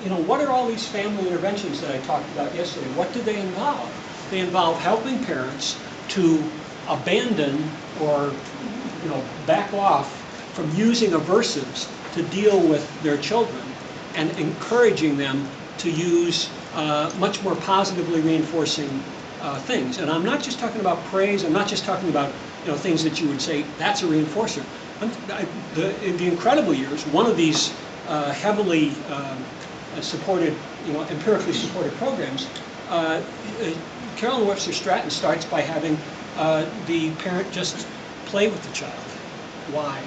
you know, what are all these family interventions that I talked about yesterday? What do they involve? They involve helping parents to abandon or, you know, back off from using aversives to deal with their children and encouraging them to use much more positively reinforcing things. And I'm not just talking about praise. I'm not just talking about, you know, things that you would say that's a reinforcer. In the incredible years, one of these heavily supported, you know, empirically supported programs, Carolyn Webster Stratton starts by having the parent just play with the child. Why?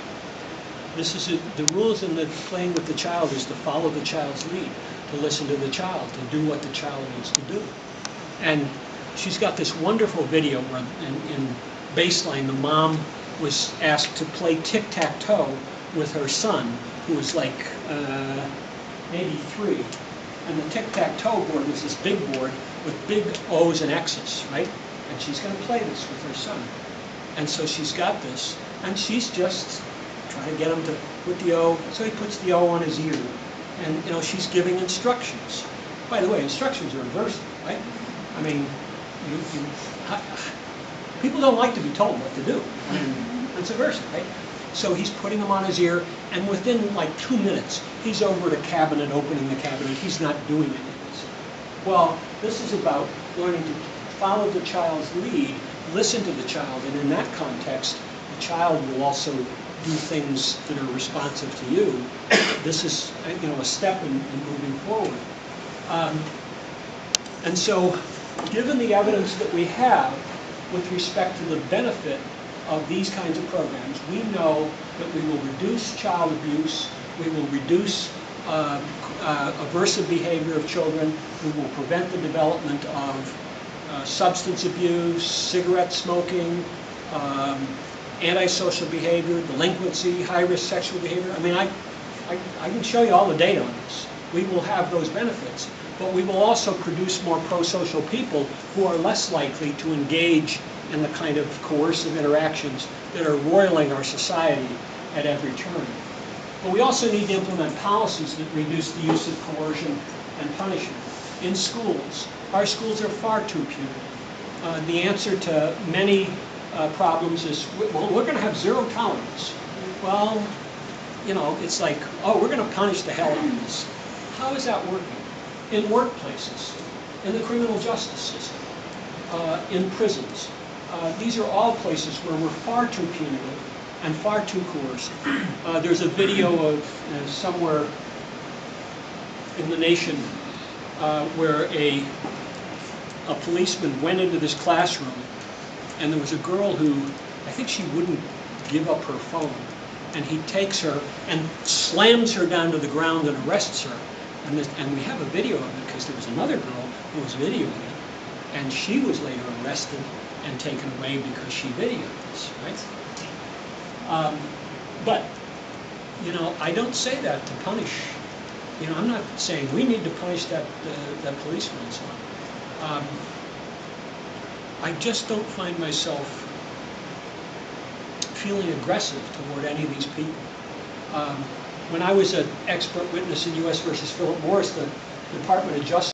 This is the rules in the playing with the child is to follow the child's lead, to listen to the child, to do what the child needs to do. And she's got this wonderful video where in Baseline, the mom was asked to play tic-tac-toe with her son, who was like maybe 3. And the tic-tac-toe board was this big board with big O's and X's, right? And she's going to play this with her son. And so she's got this, and she's just trying to get him to put the O. So he puts the O on his ear. And, you know, she's giving instructions. By the way, instructions are inversive, right? I mean, people don't like to be told what to do. I mean, it's aversive, right? So he's putting them on his ear, and within like 2 minutes, he's over at a cabinet, opening the cabinet. He's not doing any of this. Well, this is about learning to follow the child's lead, listen to the child, and in that context, the child will also do things that are responsive to you. This is, you know, a step in moving forward. And so, given the evidence that we have with respect to the benefit of these kinds of programs, we know that we will reduce child abuse, we will reduce aversive behavior of children, we will prevent the development of substance abuse, cigarette smoking, antisocial behavior, delinquency, high-risk sexual behavior. I mean, I can show you all the data on this. We will have those benefits, but we will also produce more pro-social people who are less likely to engage in the kind of coercive interactions that are roiling our society at every turn. But we also need to implement policies that reduce the use of coercion and punishment. In schools, our schools are far too punitive. The answer to many problems is, well, we're going to have zero tolerance. Well, you know, it's like, oh, we're going to punish the hell out of this. How is that working? In workplaces, in the criminal justice system, in prisons. These are all places where we're far too punitive and far too coercive. There's a video of somewhere in the nation where a policeman went into this classroom, and there was a girl who, I think she wouldn't give up her phone, and he takes her and slams her down to the ground and arrests her. And we have a video of it because there was another girl who was videoing it, and she was later arrested and taken away because she videoed this, right? But, you know, I don't say that to punish. You know, I'm not saying we need to punish that policeman and so on. I just don't find myself feeling aggressive toward any of these people. When I was an expert witness in U.S. versus Philip Morris, the Department of Justice